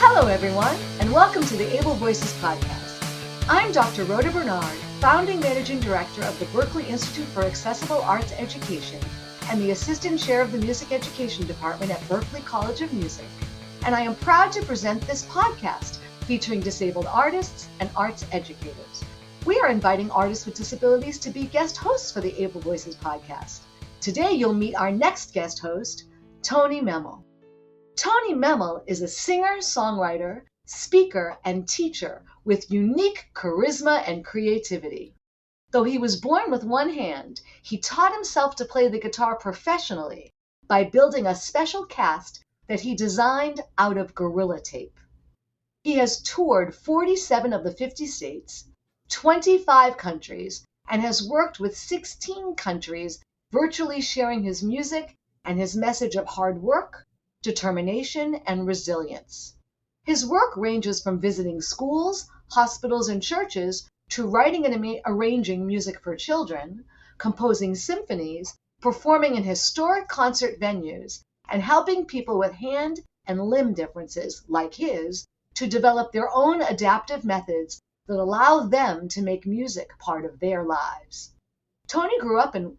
Hello, everyone, and welcome to the Able Voices podcast. I'm Dr. Rhoda Bernard, founding managing director of the Berkeley Institute for Accessible Arts Education and the assistant chair of the music education department at Berklee College of Music. And I am proud to present this podcast featuring disabled artists and arts educators. We are inviting artists with disabilities to be guest hosts for the Able Voices podcast. Today, you'll meet our next guest host, Tony Memmel. Tony Memmel is a singer, songwriter, speaker, and teacher with unique charisma and creativity. Though he was born with one hand, he taught himself to play the guitar professionally by building a special cast that he designed out of guerrilla tape. He has toured 47 of the 50 states, 25 countries, and has worked with 16 countries, virtually sharing his music and his message of hard work, determination, and resilience. His work ranges from visiting schools, hospitals, and churches to writing and arranging music for children, composing symphonies, performing in historic concert venues, and helping people with hand and limb differences, like his, to develop their own adaptive methods that allow them to make music part of their lives. Tony grew up in...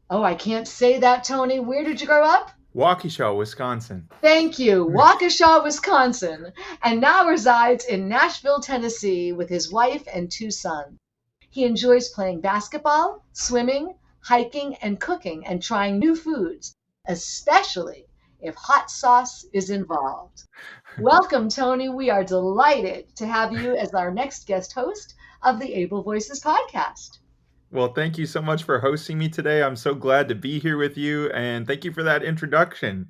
Oh, I can't say that, Tony. Where did you grow up? Waukesha, Wisconsin. Thank you. Waukesha, Wisconsin, and now resides in Nashville, Tennessee with his wife and 2 sons. He enjoys playing basketball, swimming, hiking, and cooking, and trying new foods, especially if hot sauce is involved. Welcome, Tony. We are delighted to have you as our next guest host of the Able Voices podcast. Well, thank you so much for hosting me today. I'm so glad to be here with you, and thank you for that introduction.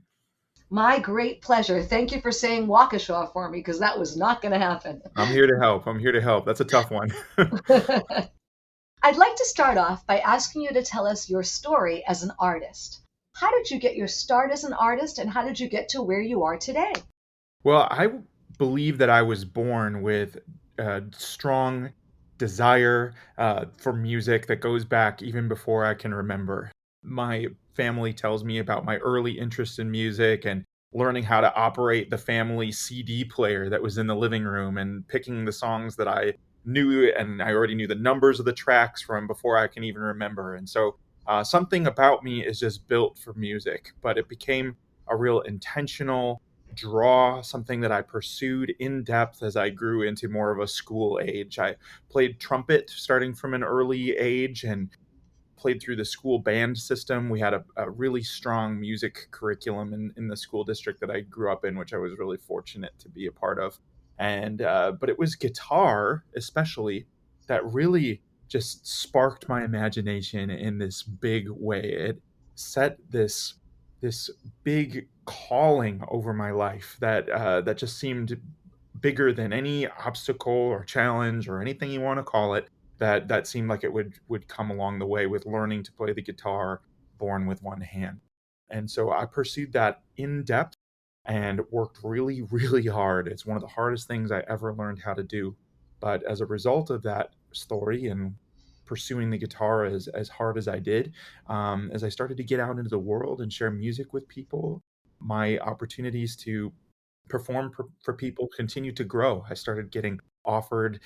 My great pleasure. Thank you for saying Waukesha for me, because that was not going to happen. I'm here to help. That's a tough one. I'd like to start off by asking you to tell us your story as an artist. How did you get your start as an artist, and how did you get to where you are today? Well, I believe that I was born with a strong desire for music that goes back even before I can remember. My family tells me about my early interest in music and learning how to operate the family CD player that was in the living room and picking the songs that I knew, and I already knew the numbers of the tracks from before I can even remember. And so something about me is just built for music, but it became a real intentional draw, something that I pursued in depth as I grew into more of a school age. I played trumpet starting from an early age and played through the school band system. We had a really strong music curriculum in the school district that I grew up in, which I was really fortunate to be a part of. And but it was guitar, especially, that really just sparked my imagination in this big way. It set this big calling over my life that just seemed bigger than any obstacle or challenge or anything you want to call it. That seemed like it would come along the way with learning to play the guitar, born with one hand. And so I pursued that in depth and worked really, really hard. It's one of the hardest things I ever learned how to do. But as a result of that story and pursuing the guitar as hard as I did, as I started to get out into the world and share music with people, my opportunities to perform for people continued to grow. I started getting offered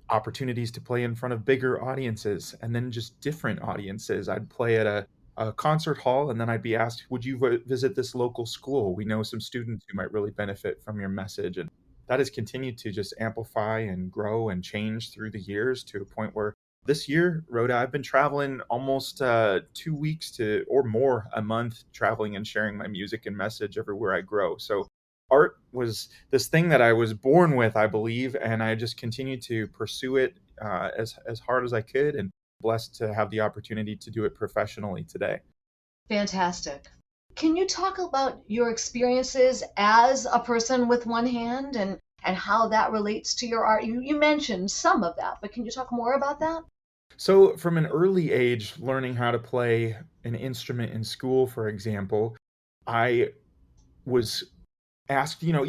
opportunities to play in front of bigger audiences and then just different audiences. I'd play at a concert hall, and then I'd be asked, would you visit this local school? We know some students who might really benefit from your message. And that has continued to just amplify and grow and change through the years to a point where this year, Rhoda, I've been traveling almost 2 weeks or more a month, traveling and sharing my music and message everywhere I grow. So art was this thing that I was born with, I believe, and I just continued to pursue it as hard as I could, and blessed to have the opportunity to do it professionally today. Fantastic. Can you talk about your experiences as a person with one hand and how that relates to your art? You mentioned some of that, but can you talk more about that? So from an early age, learning how to play an instrument in school, for example, I was asked, even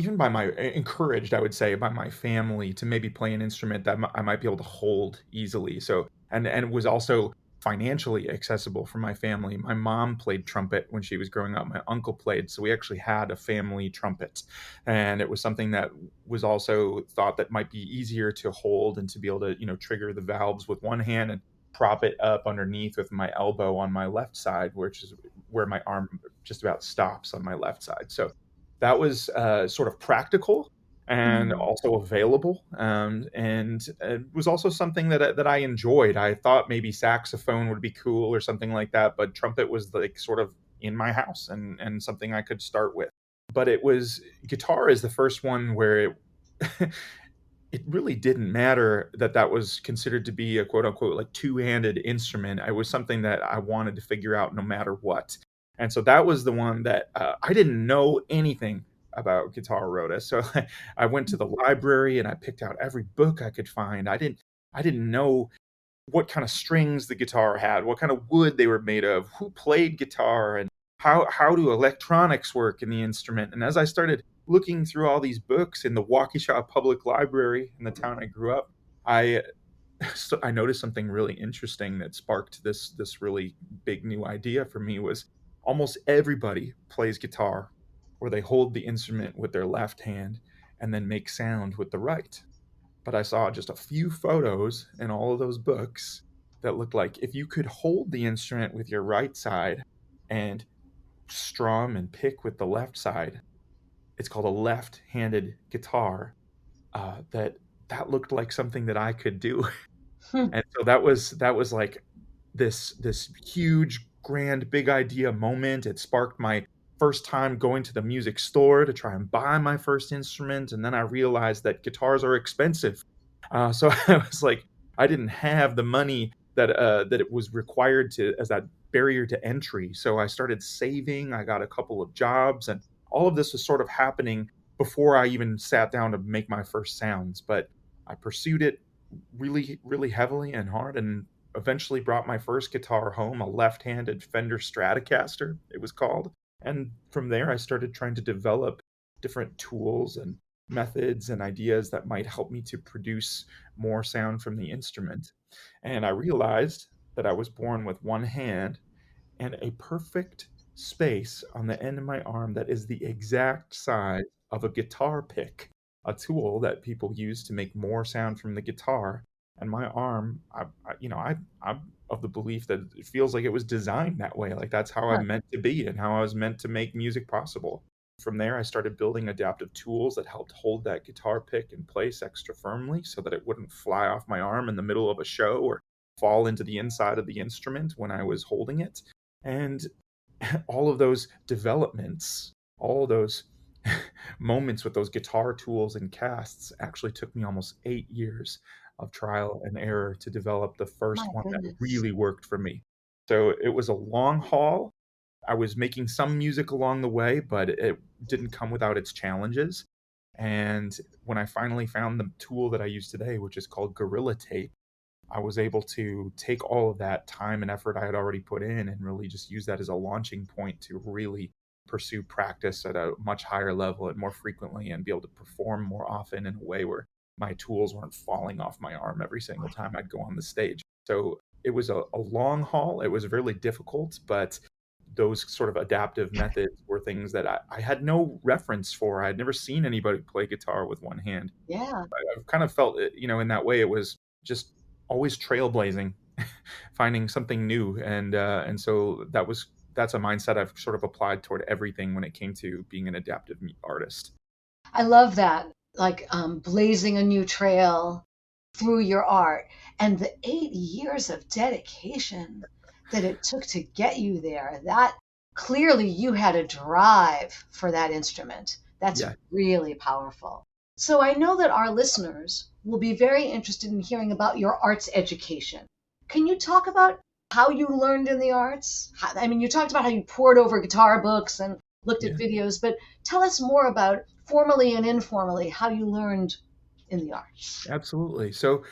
encouraged, I would say, by my family to maybe play an instrument that I might be able to hold easily. So, and it was also financially accessible for my family. My mom played trumpet when she was growing up. My uncle played, so we actually had a family trumpet. And it was something that was also thought that might be easier to hold and to be able to, trigger the valves with one hand and prop it up underneath with my elbow on my left side, which is where my arm just about stops on my left side. So that was sort of practical and Mhm. also available. And it was also something that I enjoyed. I thought maybe saxophone would be cool or something like that, but trumpet was like sort of in my house and something I could start with. But it was guitar is the first one where it really didn't matter that that was considered to be a quote unquote like two-handed instrument. It was something that I wanted to figure out no matter what. And so that was the one that I didn't know anything about guitar rota. So I went to the library and I picked out every book I could find. I didn't know what kind of strings the guitar had, what kind of wood they were made of, who played guitar, and how do electronics work in the instrument. And as I started looking through all these books in the Waukesha Public Library in the town I grew up, I I noticed something really interesting that sparked this really big new idea for me was almost everybody plays guitar where they hold the instrument with their left hand and then make sound with the right. But I saw just a few photos in all of those books that looked like if you could hold the instrument with your right side and strum and pick with the left side, it's called a left-handed guitar. That looked like something that I could do. Hmm. And so that was like this huge, grand, big idea moment. It sparked my first time going to the music store to try and buy my first instrument, and then I realized that guitars are expensive. So I was like, I didn't have the money that it was required to as that barrier to entry. So I started saving. I got a couple of jobs, and all of this was sort of happening before I even sat down to make my first sounds. But I pursued it really, really heavily and hard, and eventually brought my first guitar home, a left-handed Fender Stratocaster, it was called. And from there, I started trying to develop different tools and methods and ideas that might help me to produce more sound from the instrument. And I realized that I was born with one hand and a perfect space on the end of my arm that is the exact size of a guitar pick, a tool that people use to make more sound from the guitar. And my arm, I'm of the belief that it feels like it was designed that way. Like that's how Huh. I'm meant to be and how I was meant to make music possible. From there, I started building adaptive tools that helped hold that guitar pick in place extra firmly so that it wouldn't fly off my arm in the middle of a show or fall into the inside of the instrument when I was holding it. And all of those developments, all those moments with those guitar tools and casts actually took me almost 8 years of trial and error to develop the My first one that goodness. really worked for me. So it was a long haul. I was making some music along the way, but it didn't come without its challenges. And when I finally found the tool that I use today, which is called Guerrilla Tape, I was able to take all of that time and effort I had already put in and really just use that as a launching point to really pursue practice at a much higher level and more frequently and be able to perform more often in a way where my tools weren't falling off my arm every single time I'd go on the stage. So it was a long haul. It was really difficult, but those sort of adaptive methods were things that I had no reference for. I had never seen anybody play guitar with one hand. Yeah. I've kind of felt it, in that way it was just always trailblazing, finding something new, and so that's a mindset I've sort of applied toward everything when it came to being an adaptive artist. I love that. Like blazing a new trail through your art and the 8 years of dedication that it took to get you there. That clearly you had a drive for that instrument. That's Yeah, really powerful. So I know that our listeners will be very interested in hearing about your arts education. Can you talk about how you learned in the arts? I mean, you talked about how you poured over guitar books and looked at yeah. videos, but tell us more about formally and informally how you learned in the arts. Absolutely. So,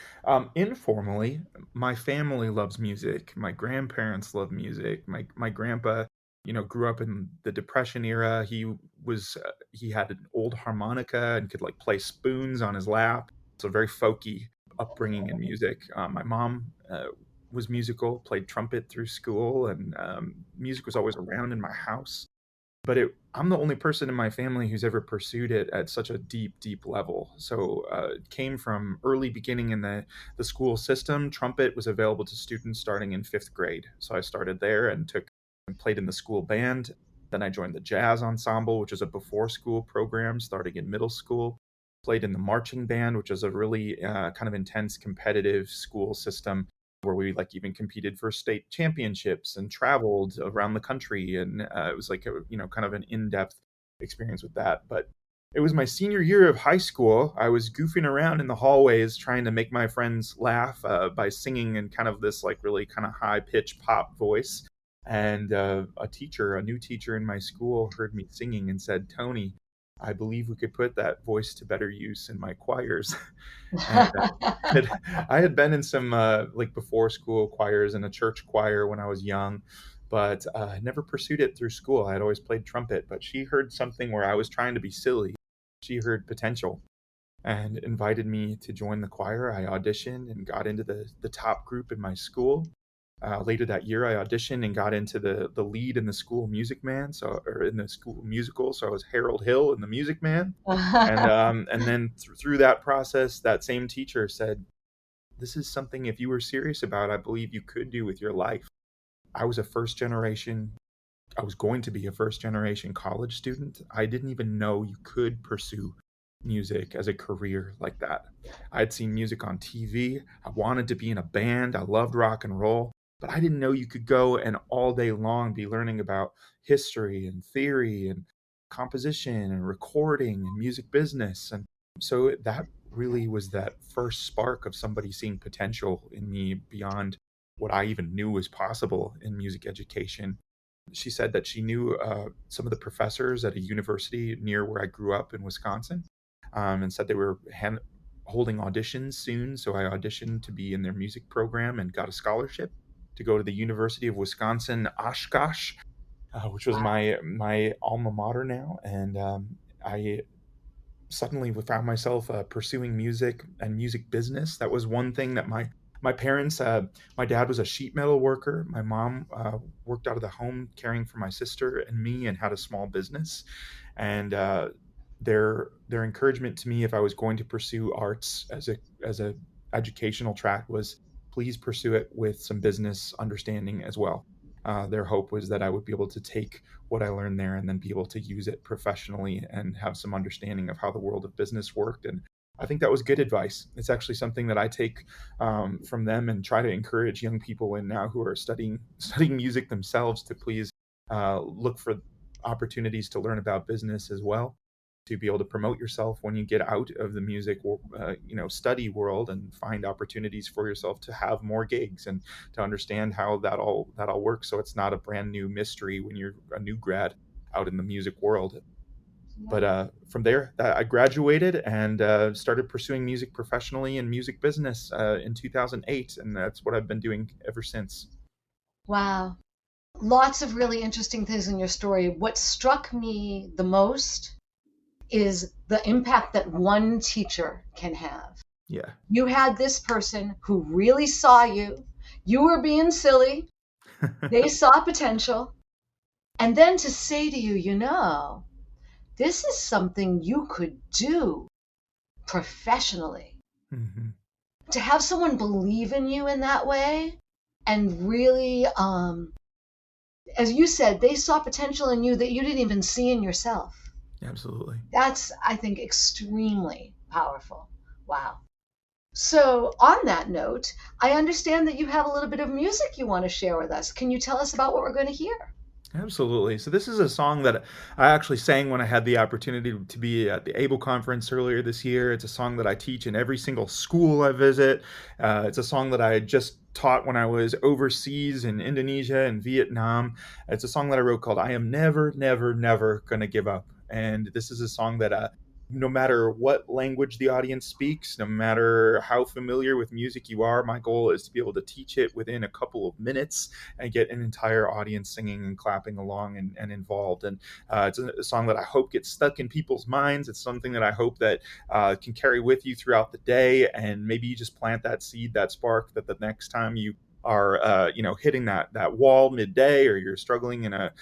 informally, my family loves music. My grandparents love music. My grandpa, grew up in the Depression era. He had an old harmonica and could like play spoons on his lap. So very folky upbringing in music. My mom was musical, played trumpet through school, and music was always around in my house. But I'm the only person in my family who's ever pursued it at such a deep, deep level. So it came from early beginning in the school system. Trumpet was available to students starting in fifth grade. So I started there and played in the school band. Then I joined the jazz ensemble, which is a before school program starting in middle school. Played in the marching band, which is a really kind of intense competitive school system where we like even competed for state championships and traveled around the country. And it was like kind of an in-depth experience with that. But it was my senior year of high school. I was goofing around in the hallways trying to make my friends laugh by singing in kind of this like really kind of high pitched pop voice. And a new teacher in my school, heard me singing and said, "Tony, I believe we could put that voice to better use in my choirs." And I had been in some like before school choirs and a church choir when I was young, but I never pursued it through school. I had always played trumpet, but she heard something where I was trying to be silly. She heard potential and invited me to join the choir. I auditioned and got into the top group in my school. Later that year, I auditioned and got into the lead in the school Music Man, or in the school musical. So I was Harold Hill in the Music Man, and then through that process, that same teacher said, "This is something if you were serious about, I believe you could do with your life." I was a first generation I was going to be a first generation college student. I didn't even know you could pursue music as a career like that. I had seen music on TV. I wanted to be in a band. I loved rock and roll, but I didn't know you could go and all day long be learning about history and theory and composition and recording and music business. And so that really was that first spark of somebody seeing potential in me beyond what I even knew was possible in music education. She said that she knew some of the professors at a university near where I grew up in Wisconsin, and said they were holding auditions soon. So I auditioned to be in their music program and got a scholarship to go to the University of Wisconsin Oshkosh, which was Wow. my alma mater now. And I suddenly found myself pursuing music and music business. That was one thing that my parents, my dad was a sheet metal worker. My mom worked out of the home caring for my sister and me and had a small business. And their encouragement to me if I was going to pursue arts as a educational track was, please pursue it with some business understanding as well. Their hope was that I would be able to take what I learned there and then be able to use it professionally and have some understanding of how the world of business worked. And I think that was good advice. It's actually something that I take from them and try to encourage young people in now who are studying music themselves to please look for opportunities to learn about business as well, to be able to promote yourself when you get out of the music study world, and find opportunities for yourself to have more gigs and to understand how that all works, so it's not a brand new mystery when you're a new grad out in the music world. But Yeah. from there, I graduated and started pursuing music professionally and music business in 2008, and that's what I've been doing ever since. Wow. Lots of really interesting things in your story. What struck me the most is the impact that one teacher can have. Yeah. You had this person who really saw you. You were being silly. They saw potential. And then to say to you, this is something you could do professionally. Hmm. To have someone believe in you in that way and really, as you said, they saw potential in you that you didn't even see in yourself. Absolutely. That's, I think, extremely powerful. Wow. So, on that note, I understand that you have a little bit of music you want to share with us. Can you tell us about what we're going to hear? Absolutely. So this is a song that I actually sang when I had the opportunity to be at the ABLE conference earlier this year. It's a song that I teach in every single school I visit. It's a song that I just taught when I was overseas in Indonesia and Vietnam. It's a song that I wrote called "I Am Never, Never, Never Gonna Give Up." And this is a song that no matter what language the audience speaks, no matter how familiar with music you are, my goal is to be able to teach it within a couple of minutes and get an entire audience singing and clapping along and involved. And it's a song that I hope gets stuck in people's minds. It's something that I hope that can carry with you throughout the day, and maybe you just plant that seed, that spark, that the next time you are hitting that wall midday, or you're struggling in a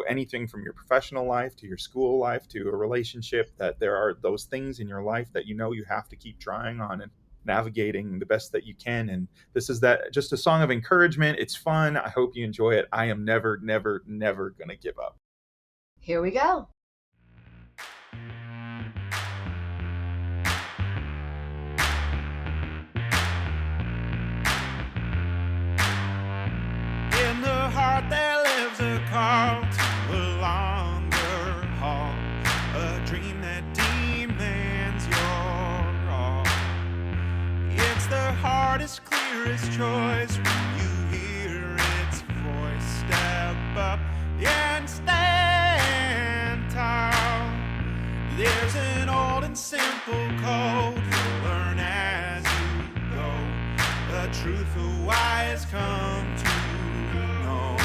anything from your professional life to your school life to a relationship, that there are those things in your life that you have to keep trying on and navigating the best that you can. And this is that just a song of encouragement. It's fun. I hope you enjoy it. I am never, never, never gonna give up. Here we go. In the heart there lives a call to a longer haul, a dream that demands your all. It's the hardest, clearest choice when you hear its voice. Step up and stand tall. There's an old and simple code you'll learn as you go, the truth a wise come to know.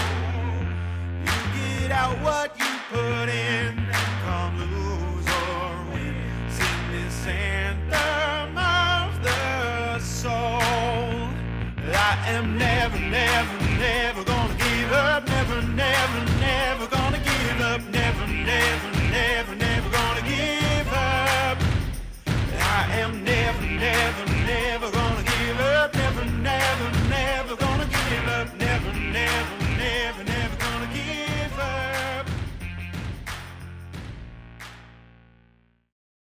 You get out what you put in, come lose or win. Sing this anthem of the soul. I am never, never, never gonna give up. Never, never, never gonna give up. Never, never, never, never gonna give up. I am never, never, never gonna give up. Never, never, never gonna give up. Never, never, never, never gonna give up.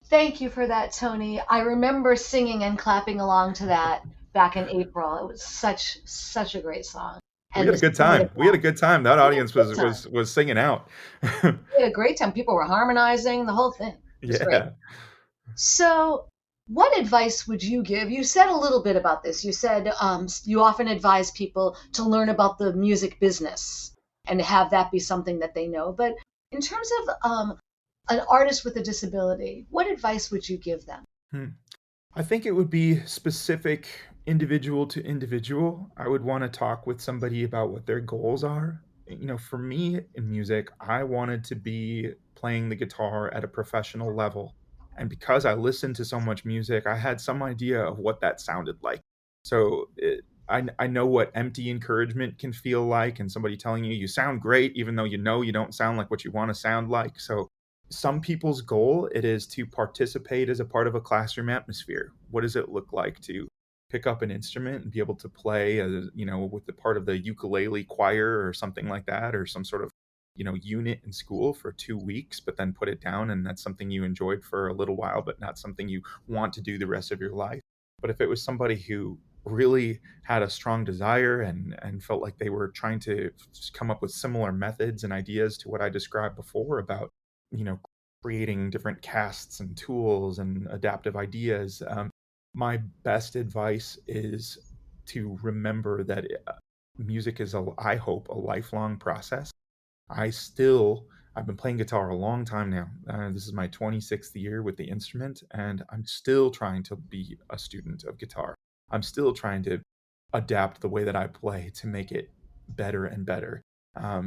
Thank you for that, Tony. I remember singing and clapping along to that back in April. It was such a great song. We And had the a good spirit time. of We had a that. good time. That We had a audience good time. was singing out. We had a great time. People were harmonizing, the whole thing. It was great. Yeah. So, what advice would you give? You said a little bit about this. You said you often advise people to learn about the music business and have that be something that they know. But in terms of an artist with a disability, what advice would you give them? I think it would be specific, individual to individual. I would want to talk with somebody about what their goals are. For me in music, I wanted to be playing the guitar at a professional level. And because I listened to so much music, I had some idea of what that sounded like. So I know what empty encouragement can feel like, and somebody telling you sound great, even though you don't sound like what you want to sound like. So some people's goal, it is to participate as a part of a classroom atmosphere. What does it look like to pick up an instrument and be able to play with the part of the ukulele choir or something like that, or some sort of unit in school for 2 weeks, but then put it down, and that's something you enjoyed for a little while, but not something you want to do the rest of your life. But if it was somebody who really had a strong desire and felt like they were trying to come up with similar methods and ideas to what I described before about creating different casts and tools and adaptive ideas, my best advice is to remember that music is, I hope, a lifelong process. I've been playing guitar a long time now. This is my 26th year with the instrument, and I'm still trying to be a student of guitar. I'm still trying to adapt the way that I play to make it better and better.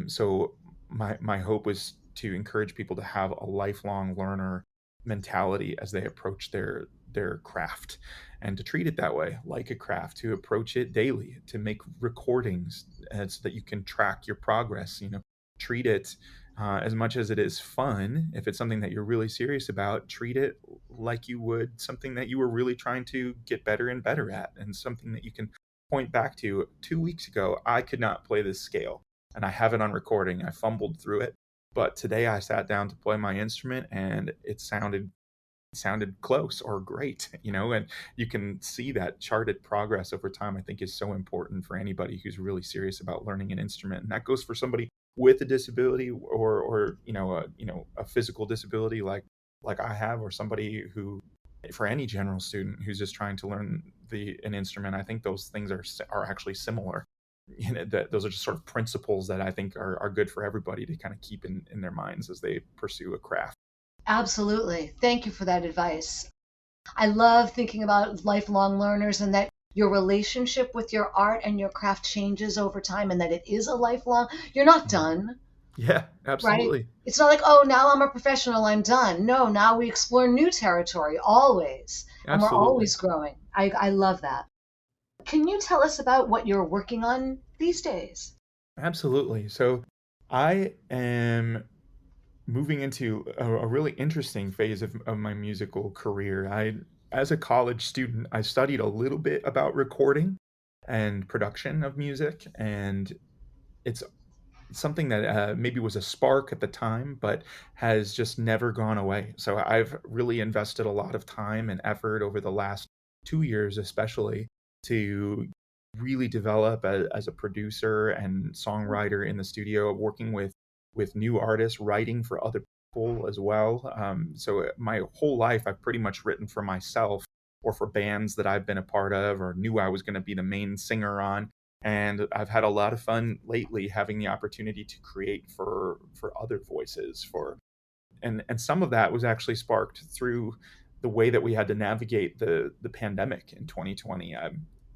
So my hope is to encourage people to have a lifelong learner mentality as they approach their craft, and to treat it that way, like a craft, to approach it daily, to make recordings so that you can track your progress. Treat it as much as it is fun. If it's something that you're really serious about, treat it like you would something that you were really trying to get better and better at, and something that you can point back to. 2 weeks ago, I could not play this scale, and I have it on recording. I fumbled through it, but today I sat down to play my instrument, and it sounded close or great, and you can see that charted progress over time. I think is so important for anybody who's really serious about learning an instrument, and that goes for somebody with a disability or a physical disability like I have, or somebody who, for any general student who's just trying to learn an instrument. I think those things are actually similar. That those are just sort of principles that I think are good for everybody to kind of keep in their minds as they pursue a craft. Absolutely. Thank you for that advice. I love thinking about lifelong learners, and that your relationship with your art and your craft changes over time, and that it is a lifelong. You're not done, Yeah, right? absolutely. It's not like, oh, now I'm a professional, I'm done. No, now we explore new territory always, and we're Absolutely. always growing. I love that. can you tell us about what you're working on these days? Absolutely. So I am moving into a really interesting phase of my musical career. As a college student, I studied a little bit about recording and production of music, and it's something that maybe was a spark at the time, but has just never gone away. So I've really invested a lot of time and effort over the last 2 years, especially, to really develop as a producer and songwriter in the studio, working with new artists, writing for other people as well. So my whole life, I've pretty much written for myself or for bands that I've been a part of or knew I was going to be the main singer on, and I've had a lot of fun lately having the opportunity to create for other voices, for and some of that was actually sparked through the way that we had to navigate the pandemic in 2020.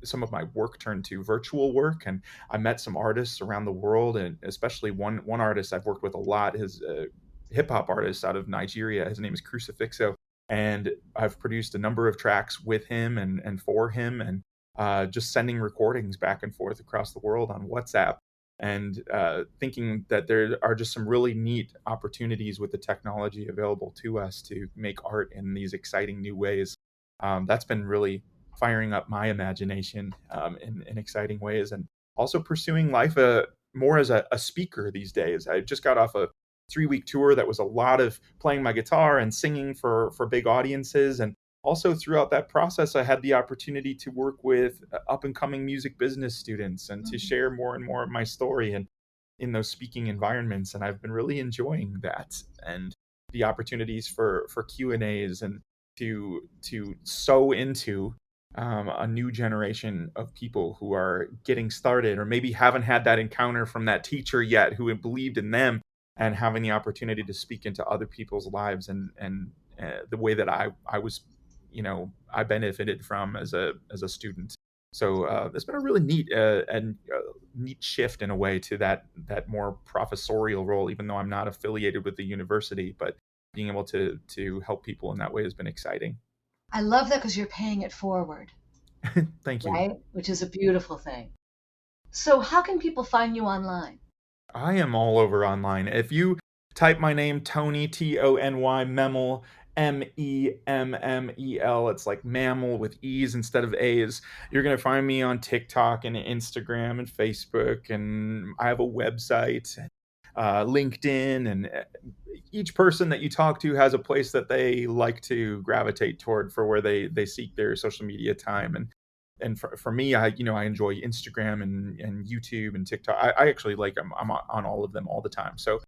Some of my work turned to virtual work, and I met some artists around the world, and especially one artist I've worked with a lot is a hip hop artist out of Nigeria. His name is Crucifixo, and I've produced a number of tracks with him and for him, and just sending recordings back and forth across the world on WhatsApp, and thinking that there are just some really neat opportunities with the technology available to us to make art in these exciting new ways. That's been really firing up my imagination in exciting ways, and also pursuing life more as a speaker these days. I just got off a 3 week tour that was a lot of playing my guitar and singing for big audiences, and also throughout that process, I had the opportunity to work with up and coming music business students and to Mhm. share more and more of my story and in those speaking environments. And I've been really enjoying that, and the opportunities for Q&As, and to sow into a new generation of people who are getting started or maybe haven't had that encounter from that teacher yet who had believed in them, and having the opportunity to speak into other people's lives, and the way that I was, I benefited from as a student. So it's been a really neat shift in a way to that more professorial role, even though I'm not affiliated with the university, but being able to help people in that way has been exciting. I love that because you're paying it forward, Thank you. right? Which is a beautiful thing. So, how can people find you online? I am all over online. If you type my name, Tony, Tony, Memmel, Memmel, it's like mammal with E's instead of A's. You're going to find me on TikTok and Instagram and Facebook, and I have a website, LinkedIn, and each person that you talk to has a place that they like to gravitate toward for where they seek their social media time. And for me, I enjoy Instagram and YouTube and TikTok. I actually like I'm on all of them all the time. So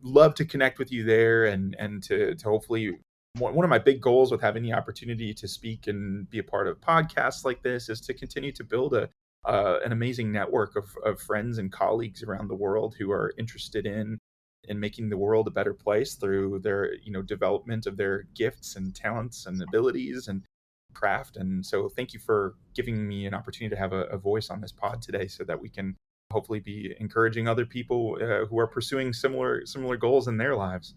love to connect with you there, and to hopefully, one of my big goals with having the opportunity to speak and be a part of podcasts like this is to continue to build an amazing network of friends and colleagues around the world who are interested in making the world a better place through their development of their gifts and talents and abilities and craft. And so thank you for giving me an opportunity to have a voice on this pod today, so that we can hopefully be encouraging other people who are pursuing similar goals in their lives.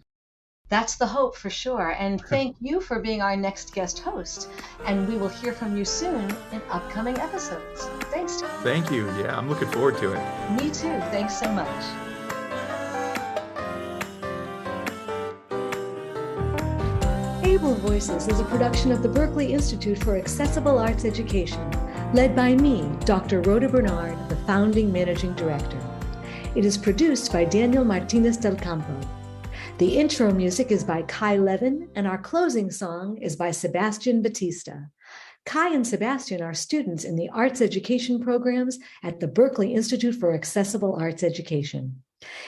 That's the hope for sure. And thank you for being our next guest host. And we will hear from you soon in upcoming episodes. Thanks, Tom. Thank you. Yeah, I'm looking forward to it. Me too. Thanks so much. Able Voices is a production of the Berklee Institute for Accessible Arts Education, led by me, Dr. Rhoda Bernard, the founding managing director. It is produced by Daniel Martinez del Campo. The intro music is by Kai Levin, and our closing song is by Sebastian Batista. Kai and Sebastian are students in the arts education programs at the Berklee Institute for Accessible Arts Education.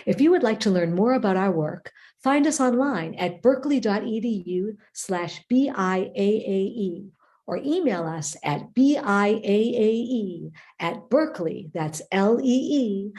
If you would like to learn more about our work, find us online at berkeley.edu/BIAAE, or email us at BIAAE@berkeley, that's LEE.edu.